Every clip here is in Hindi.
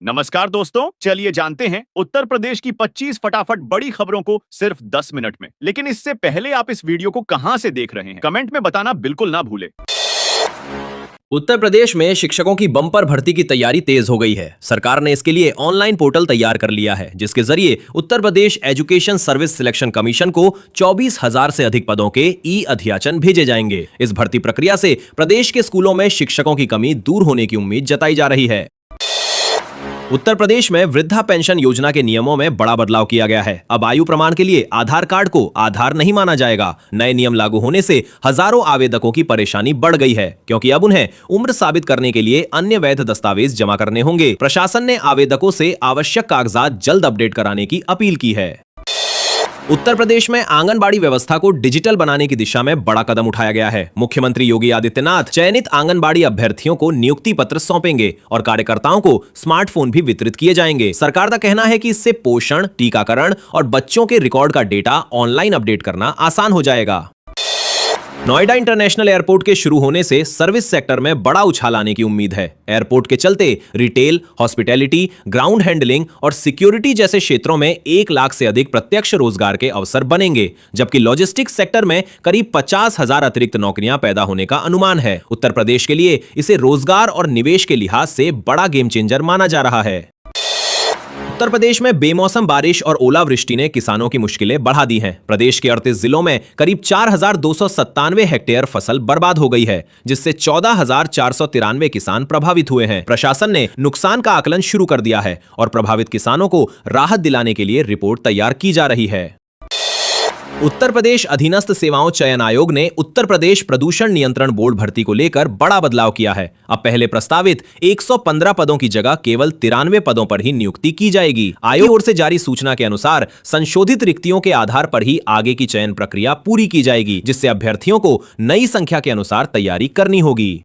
नमस्कार दोस्तों, चलिए जानते हैं उत्तर प्रदेश की 25 फटाफट बड़ी खबरों को सिर्फ 10 मिनट में। लेकिन इससे पहले आप इस वीडियो को कहां से देख रहे हैं, कमेंट में बताना बिल्कुल ना भूलें। उत्तर प्रदेश में शिक्षकों की बम्पर भर्ती की तैयारी तेज हो गई है। सरकार ने इसके लिए ऑनलाइन पोर्टल तैयार कर लिया है, जिसके जरिए Uttar Pradesh education service selection commission को 24,000 से अधिक पदों के ई अध्याचन भेजे जाएंगे। इस भर्ती प्रक्रिया से प्रदेश के स्कूलों में शिक्षकों की कमी दूर होने की उम्मीद जताई जा रही है। उत्तर प्रदेश में वृद्धा पेंशन योजना के नियमों में बड़ा बदलाव किया गया है। अब आयु प्रमाण के लिए आधार कार्ड को आधार नहीं माना जाएगा। नए नियम लागू होने से हजारों आवेदकों की परेशानी बढ़ गई है, क्योंकि अब उन्हें उम्र साबित करने के लिए अन्य वैध दस्तावेज जमा करने होंगे। प्रशासन ने आवेदकों से आवश्यक कागजात जल्द अपडेट कराने की अपील की है। उत्तर प्रदेश में आंगनबाड़ी व्यवस्था को डिजिटल बनाने की दिशा में बड़ा कदम उठाया गया है। मुख्यमंत्री योगी आदित्यनाथ चयनित आंगनबाड़ी अभ्यर्थियों को नियुक्ति पत्र सौंपेंगे और कार्यकर्ताओं को स्मार्टफोन भी वितरित किए जाएंगे। सरकार का कहना है कि इससे पोषण, टीकाकरण और बच्चों के रिकॉर्ड का डेटा ऑनलाइन अपडेट करना आसान हो जाएगा। नोएडा इंटरनेशनल एयरपोर्ट के शुरू होने से सर्विस सेक्टर में बड़ा उछाल आने की उम्मीद है। एयरपोर्ट के चलते रिटेल, हॉस्पिटैलिटी, ग्राउंड हैंडलिंग और सिक्योरिटी जैसे क्षेत्रों में 1 लाख से अधिक प्रत्यक्ष रोजगार के अवसर बनेंगे, जबकि लॉजिस्टिक्स सेक्टर में करीब 50,000 अतिरिक्त नौकरियां पैदा होने का अनुमान है। उत्तर प्रदेश के लिए इसे रोजगार और निवेश के लिहाज से बड़ा गेम चेंजर माना जा रहा है। उत्तर प्रदेश में बेमौसम बारिश और ओलावृष्टि ने किसानों की मुश्किलें बढ़ा दी हैं। प्रदेश के 38 जिलों में करीब 4,297 हेक्टेयर फसल बर्बाद हो गई है, जिससे 14,493 किसान प्रभावित हुए हैं। प्रशासन ने नुकसान का आकलन शुरू कर दिया है और प्रभावित किसानों को राहत दिलाने के लिए रिपोर्ट तैयार की जा रही है। उत्तर प्रदेश अधीनस्थ सेवाओं चयन आयोग ने उत्तर प्रदेश प्रदूषण नियंत्रण बोर्ड भर्ती को लेकर बड़ा बदलाव किया है। अब पहले प्रस्तावित 115 पदों की जगह केवल 93 पदों पर ही नियुक्ति की जाएगी। आयोग की ओर से जारी सूचना के अनुसार संशोधित रिक्तियों के आधार पर ही आगे की चयन प्रक्रिया पूरी की जाएगी, जिससे अभ्यर्थियों को नई संख्या के अनुसार तैयारी करनी होगी।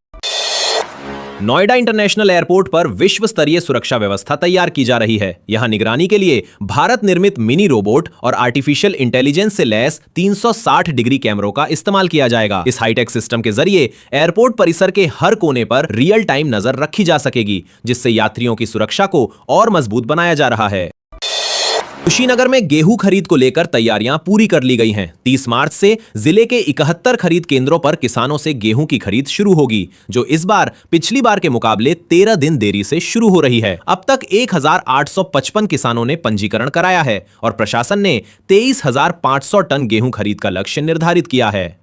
नोएडा इंटरनेशनल एयरपोर्ट पर विश्व स्तरीय सुरक्षा व्यवस्था तैयार की जा रही है। यहां निगरानी के लिए भारत निर्मित मिनी रोबोट और आर्टिफिशियल इंटेलिजेंस से लैस 360 डिग्री कैमरों का इस्तेमाल किया जाएगा। इस हाईटेक सिस्टम के जरिए एयरपोर्ट परिसर के हर कोने पर रियल टाइम नजर रखी जा सकेगी, जिससे यात्रियों की सुरक्षा को और मजबूत बनाया जा रहा है। कुशीनगर में गेहूं खरीद को लेकर तैयारियां पूरी कर ली गई हैं। 30 मार्च से जिले के 71 खरीद केंद्रों पर किसानों से गेहूं की खरीद शुरू होगी, जो इस बार पिछली बार के मुकाबले 13 दिन देरी से शुरू हो रही है। अब तक 1,855 किसानों ने पंजीकरण कराया है और प्रशासन ने 23,500 टन गेहूं खरीद का लक्ष्य निर्धारित किया है।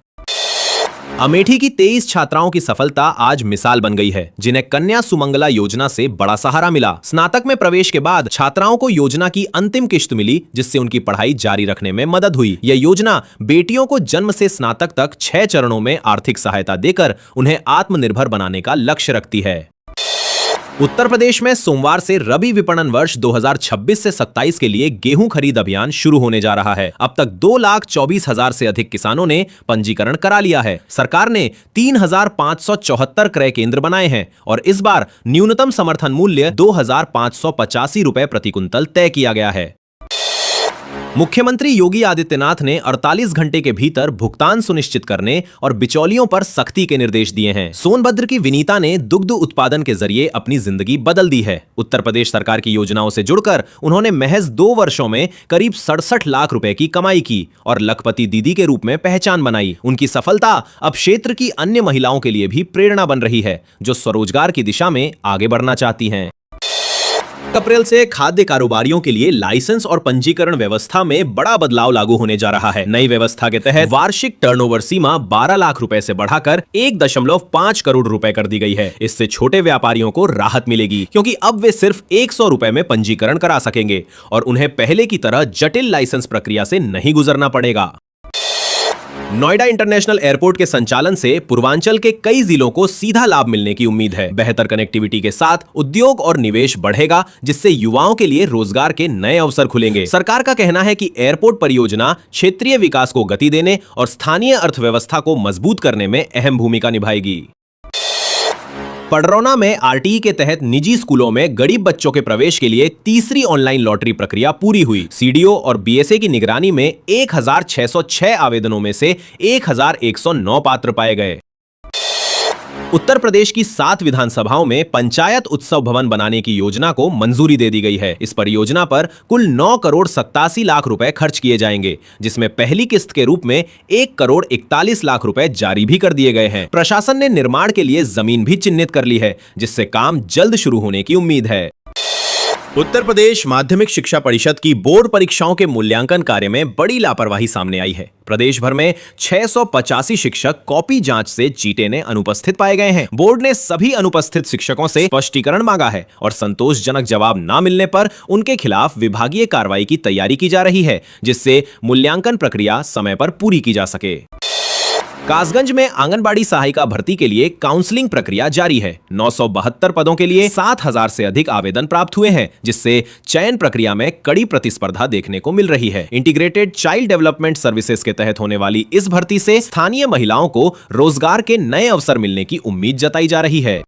अमेठी की 23 छात्राओं की सफलता आज मिसाल बन गई है, जिन्हें कन्या सुमंगला योजना से बड़ा सहारा मिला। स्नातक में प्रवेश के बाद छात्राओं को योजना की अंतिम किश्त मिली, जिससे उनकी पढ़ाई जारी रखने में मदद हुई। यह योजना बेटियों को जन्म से स्नातक तक 6 चरणों में आर्थिक सहायता देकर उन्हें आत्मनिर्भर बनाने का लक्ष्य रखती है। उत्तर प्रदेश में सोमवार से रबी विपणन वर्ष 2026 से 27 के लिए गेहूं खरीद अभियान शुरू होने जा रहा है। अब तक 2,24,000 से अधिक किसानों ने पंजीकरण करा लिया है। सरकार ने 3,574 क्रय केंद्र बनाए हैं और इस बार न्यूनतम समर्थन मूल्य 2,585 रुपए प्रति कुंतल तय किया गया है। मुख्यमंत्री योगी आदित्यनाथ ने 48 घंटे के भीतर भुगतान सुनिश्चित करने और बिचौलियों पर सख्ती के निर्देश दिए हैं। सोनभद्र की विनीता ने दुग्ध उत्पादन के जरिए अपनी जिंदगी बदल दी है। उत्तर प्रदेश सरकार की योजनाओं से जुड़कर उन्होंने महज 2 वर्षों में करीब 67 लाख रुपए की कमाई की और लखपति दीदी के रूप में पहचान बनाई। उनकी सफलता अब क्षेत्र की अन्य महिलाओं के लिए भी प्रेरणा बन रही है, जो स्वरोजगार की दिशा में आगे बढ़ना चाहती हैं। अप्रैल से खाद्य कारोबारियों के लिए लाइसेंस और पंजीकरण व्यवस्था में बड़ा बदलाव लागू होने जा रहा है। नई व्यवस्था के तहत वार्षिक टर्नओवर सीमा 12 लाख रुपए से बढ़ाकर 1.5 करोड़ रुपए कर दी गई है। इससे छोटे व्यापारियों को राहत मिलेगी, क्योंकि अब वे सिर्फ 100 रुपए में पंजीकरण करा सकेंगे और उन्हें पहले की तरह जटिल लाइसेंस प्रक्रिया से नहीं गुजरना पड़ेगा। नोएडा इंटरनेशनल एयरपोर्ट के संचालन से पूर्वांचल के कई जिलों को सीधा लाभ मिलने की उम्मीद है। बेहतर कनेक्टिविटी के साथ उद्योग और निवेश बढ़ेगा, जिससे युवाओं के लिए रोजगार के नए अवसर खुलेंगे। सरकार का कहना है कि एयरपोर्ट परियोजना क्षेत्रीय विकास को गति देने और स्थानीय अर्थव्यवस्था को मजबूत करने में अहम भूमिका निभाएगी। पडरौना में आरटीई के तहत निजी स्कूलों में गरीब बच्चों के प्रवेश के लिए तीसरी ऑनलाइन लॉटरी प्रक्रिया पूरी हुई। सीडीओ और बीएसए की निगरानी में 1,606 आवेदनों में से 1,109 पात्र पाए गए। उत्तर प्रदेश की 7 विधानसभाओं में पंचायत उत्सव भवन बनाने की योजना को मंजूरी दे दी गई है। इस परियोजना पर कुल 9 करोड़ 87 लाख रुपए खर्च किए जाएंगे, जिसमें पहली किस्त के रूप में 1 करोड़ 41 लाख रुपए जारी भी कर दिए गए हैं। प्रशासन ने निर्माण के लिए जमीन भी चिन्हित कर ली है, जिससे काम जल्द शुरू होने की उम्मीद है। उत्तर प्रदेश माध्यमिक शिक्षा परिषद की बोर्ड परीक्षाओं के मूल्यांकन कार्य में बड़ी लापरवाही सामने आई है। प्रदेश भर में 685 शिक्षक कॉपी जांच से चीटे ने अनुपस्थित पाए गए हैं। बोर्ड ने सभी अनुपस्थित शिक्षकों से स्पष्टीकरण मांगा है और संतोषजनक जवाब न मिलने पर उनके खिलाफ विभागीय कार्रवाई की तैयारी की जा रही है, जिससे मूल्यांकन प्रक्रिया समय पर पूरी की जा सके। कासगंज में आंगनबाड़ी सहायिका भर्ती के लिए काउंसलिंग प्रक्रिया जारी है। 972 पदों के लिए 7000 से अधिक आवेदन प्राप्त हुए हैं, जिससे चयन प्रक्रिया में कड़ी प्रतिस्पर्धा देखने को मिल रही है। इंटीग्रेटेड चाइल्ड डेवलपमेंट सर्विसेज के तहत होने वाली इस भर्ती से स्थानीय महिलाओं को रोजगार के नए अवसर मिलने की उम्मीद जताई जा रही है।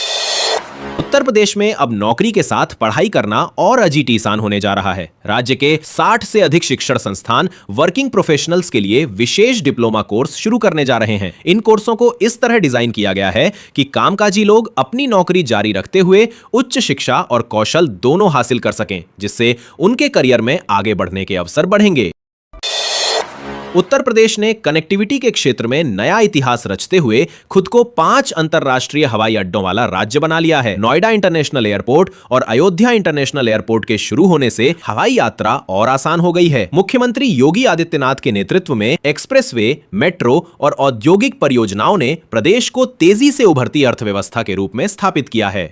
उत्तर प्रदेश में अब नौकरी के साथ पढ़ाई करना और अजीब आसान होने जा रहा है। राज्य के 60 से अधिक शिक्षण संस्थान वर्किंग प्रोफेशनल्स के लिए विशेष डिप्लोमा कोर्स शुरू करने जा रहे हैं। इन कोर्सों को इस तरह डिजाइन किया गया है कि कामकाजी लोग अपनी नौकरी जारी रखते हुए उच्च शिक्षा और कौशल दोनों हासिल कर सकें, जिससे उनके करियर में आगे बढ़ने के अवसर बढ़ेंगे। उत्तर प्रदेश ने कनेक्टिविटी के क्षेत्र में नया इतिहास रचते हुए खुद को 5 अंतरराष्ट्रीय हवाई अड्डों वाला राज्य बना लिया है। नोएडा इंटरनेशनल एयरपोर्ट और अयोध्या इंटरनेशनल एयरपोर्ट के शुरू होने से हवाई यात्रा और आसान हो गई है। मुख्यमंत्री योगी आदित्यनाथ के नेतृत्व में एक्सप्रेसवे, मेट्रो और औद्योगिक परियोजनाओं ने प्रदेश को तेजी से उभरती अर्थव्यवस्था के रूप में स्थापित किया है।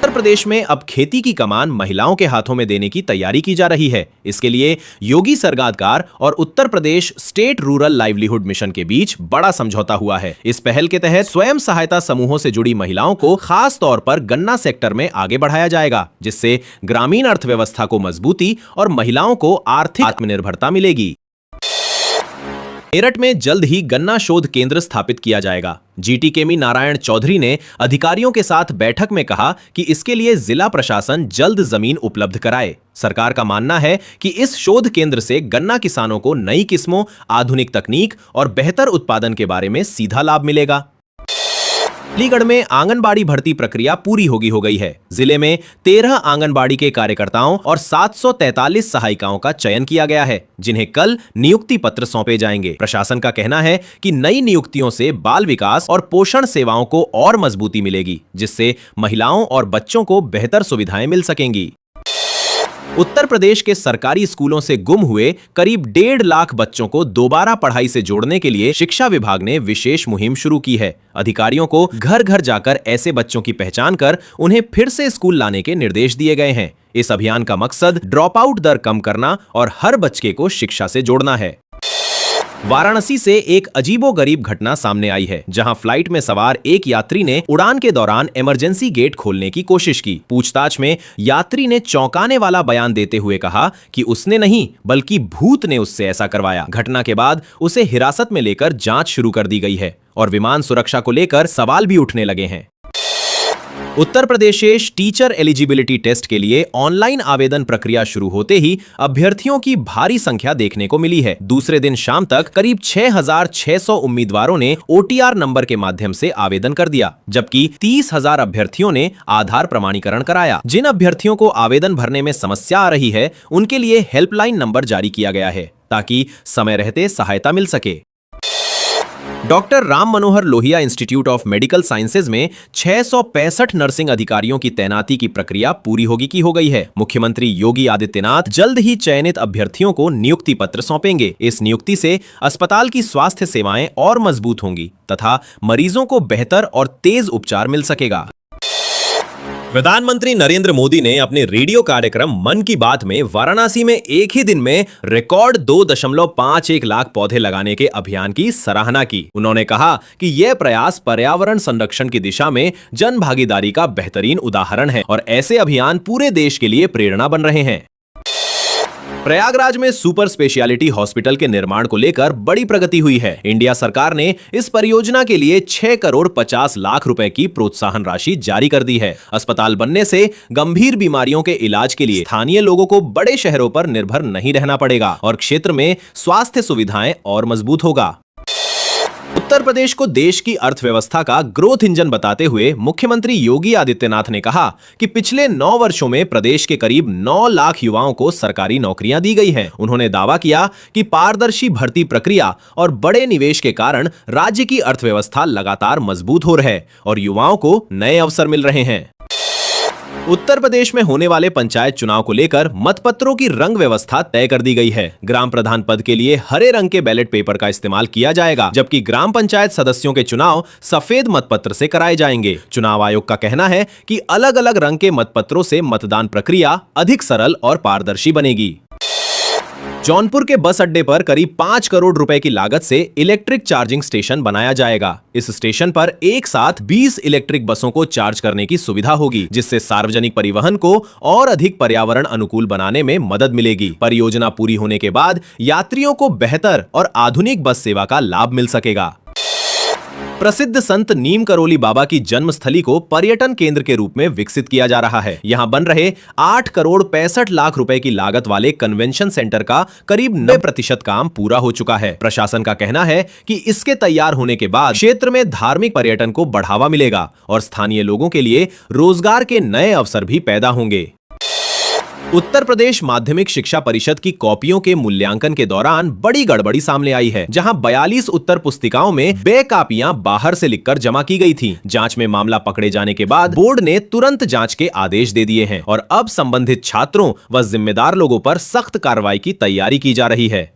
उत्तर प्रदेश में अब खेती की कमान महिलाओं के हाथों में देने की तैयारी की जा रही है। इसके लिए योगी सरकार और Uttar Pradesh state rural livelihood mission के बीच बड़ा समझौता हुआ है। इस पहल के तहत स्वयं सहायता समूहों से जुड़ी महिलाओं को खास तौर पर गन्ना सेक्टर में आगे बढ़ाया जाएगा, जिससे ग्रामीण अर्थव्यवस्था को मजबूती और महिलाओं को आर्थिक आत्मनिर्भरता मिलेगी। मेरठ में जल्द ही गन्ना शोध केंद्र स्थापित किया जाएगा। जीटी केमी नारायण चौधरी ने अधिकारियों के साथ बैठक में कहा कि इसके लिए जिला प्रशासन जल्द जमीन उपलब्ध कराए। सरकार का मानना है कि इस शोध केंद्र से गन्ना किसानों को नई किस्मों, आधुनिक तकनीक और बेहतर उत्पादन के बारे में सीधा लाभ मिलेगा। अलीगढ़ में आंगनबाड़ी भर्ती प्रक्रिया पूरी हो गई है। जिले में 13 आंगनबाड़ी के कार्यकर्ताओं और 743 सहायिकाओं का चयन किया गया है, जिन्हें कल नियुक्ति पत्र सौंपे जाएंगे। प्रशासन का कहना है कि नई नियुक्तियों से बाल विकास और पोषण सेवाओं को और मजबूती मिलेगी, जिससे महिलाओं और बच्चों को बेहतर सुविधाएं मिल सकेंगी। उत्तर प्रदेश के सरकारी स्कूलों से गुम हुए करीब 1.5 लाख बच्चों को दोबारा पढ़ाई से जोड़ने के लिए शिक्षा विभाग ने विशेष मुहिम शुरू की है। अधिकारियों को घर घर जाकर ऐसे बच्चों की पहचान कर उन्हें फिर से स्कूल लाने के निर्देश दिए गए हैं। इस अभियान का मकसद ड्रॉप आउट दर कम करना और हर बच्चे को शिक्षा से जोड़ना है। वाराणसी से एक अजीबोगरीब घटना सामने आई है, जहां फ्लाइट में सवार एक यात्री ने उड़ान के दौरान इमरजेंसी गेट खोलने की कोशिश की। पूछताछ में यात्री ने चौंकाने वाला बयान देते हुए कहा कि उसने नहीं बल्कि भूत ने उससे ऐसा करवाया। घटना के बाद उसे हिरासत में लेकर जांच शुरू कर दी गई है और विमान सुरक्षा को लेकर सवाल भी उठने लगे हैं। Uttar Pradesh teacher eligibility test के लिए ऑनलाइन आवेदन प्रक्रिया शुरू होते ही अभ्यर्थियों की भारी संख्या देखने को मिली है। दूसरे दिन शाम तक करीब 6600 उम्मीदवारों ने OTR नंबर के माध्यम से आवेदन कर दिया, जबकि 30,000 अभ्यर्थियों ने आधार प्रमाणीकरण कराया। जिन अभ्यर्थियों को आवेदन भरने में समस्या आ रही है, उनके लिए हेल्पलाइन नंबर जारी किया गया है, ताकि समय रहते सहायता मिल सके। Doctor Ram Manohar Lohia institute of medical sciences में 665 नर्सिंग अधिकारियों की तैनाती की प्रक्रिया पूरी हो गई है। मुख्यमंत्री योगी आदित्यनाथ जल्द ही चयनित अभ्यर्थियों को नियुक्ति पत्र सौंपेंगे। इस नियुक्ति से अस्पताल की स्वास्थ्य सेवाएं और मजबूत होंगी तथा मरीजों को बेहतर और तेज उपचार मिल सकेगा। प्रधानमंत्री नरेंद्र मोदी ने अपने रेडियो कार्यक्रम मन की बात में वाराणसी में एक ही दिन में रिकॉर्ड 2.51 लाख पौधे लगाने के अभियान की सराहना की। उन्होंने कहा कि यह प्रयास पर्यावरण संरक्षण की दिशा में जन भागीदारी का बेहतरीन उदाहरण है और ऐसे अभियान पूरे देश के लिए प्रेरणा बन रहे हैं। प्रयागराज में सुपर स्पेशियलिटी हॉस्पिटल के निर्माण को लेकर बड़ी प्रगति हुई है। इंडिया सरकार ने इस परियोजना के लिए 6 करोड़ 50 लाख रुपए की प्रोत्साहन राशि जारी कर दी है। अस्पताल बनने से गंभीर बीमारियों के इलाज के लिए स्थानीय लोगों को बड़े शहरों पर निर्भर नहीं रहना पड़ेगा और क्षेत्र में स्वास्थ्य सुविधाएं और मजबूत होगा। उत्तर प्रदेश को देश की अर्थव्यवस्था का ग्रोथ इंजन बताते हुए मुख्यमंत्री योगी आदित्यनाथ ने कहा कि पिछले 9 वर्षों में प्रदेश के करीब 9 लाख युवाओं को सरकारी नौकरियां दी गई हैं। उन्होंने दावा किया कि पारदर्शी भर्ती प्रक्रिया और बड़े निवेश के कारण राज्य की अर्थव्यवस्था लगातार मजबूत हो रही है और युवाओं को नए अवसर मिल रहे हैं। उत्तर प्रदेश में होने वाले पंचायत चुनाव को लेकर मतपत्रों की रंग व्यवस्था तय कर दी गई है। ग्राम प्रधान पद के लिए हरे रंग के बैलेट पेपर का इस्तेमाल किया जाएगा, जबकि ग्राम पंचायत सदस्यों के चुनाव सफेद मतपत्र से कराए जाएंगे। चुनाव आयोग का कहना है कि अलग अलग रंग के मतपत्रों से मतदान प्रक्रिया अधिक सरल और पारदर्शी बनेगी। जौनपुर के बस अड्डे पर करीब 5 करोड़ रुपए की लागत से इलेक्ट्रिक चार्जिंग स्टेशन बनाया जाएगा। इस स्टेशन पर एक साथ 20 इलेक्ट्रिक बसों को चार्ज करने की सुविधा होगी, जिससे सार्वजनिक परिवहन को और अधिक पर्यावरण अनुकूल बनाने में मदद मिलेगी। परियोजना पूरी होने के बाद यात्रियों को बेहतर और आधुनिक बस सेवा का लाभ मिल सकेगा। प्रसिद्ध संत नीम करोली बाबा की जन्मस्थली को पर्यटन केंद्र के रूप में विकसित किया जा रहा है। यहां बन रहे 8 करोड़ 65 लाख रुपए की लागत वाले कन्वेंशन सेंटर का करीब 90% काम पूरा हो चुका है। प्रशासन का कहना है कि इसके तैयार होने के बाद क्षेत्र में धार्मिक पर्यटन को बढ़ावा मिलेगा और स्थानीय लोगों के लिए रोजगार के नए अवसर भी पैदा होंगे। उत्तर प्रदेश माध्यमिक शिक्षा परिषद की कॉपियों के मूल्यांकन के दौरान बड़ी गड़बड़ी सामने आई है, जहां 42 उत्तर पुस्तिकाओं में बे कापियां बाहर से लिखकर जमा की गई थीं। जांच में मामला पकड़े जाने के बाद बोर्ड ने तुरंत जांच के आदेश दे दिए हैं और अब संबंधित छात्रों व जिम्मेदार लोगों पर सख्त कार्रवाई की तैयारी की जा रही है।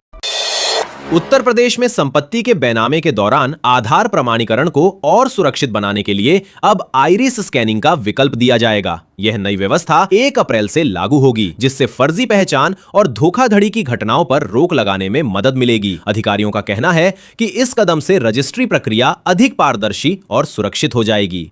उत्तर प्रदेश में संपत्ति के बेनामे के दौरान आधार प्रमाणीकरण को और सुरक्षित बनाने के लिए अब आइरिस स्कैनिंग का विकल्प दिया जाएगा। यह नई व्यवस्था 1 अप्रैल से लागू होगी, जिससे फर्जी पहचान और धोखाधड़ी की घटनाओं पर रोक लगाने में मदद मिलेगी। अधिकारियों का कहना है कि इस कदम से रजिस्ट्री प्रक्रिया अधिक पारदर्शी और सुरक्षित हो जाएगी।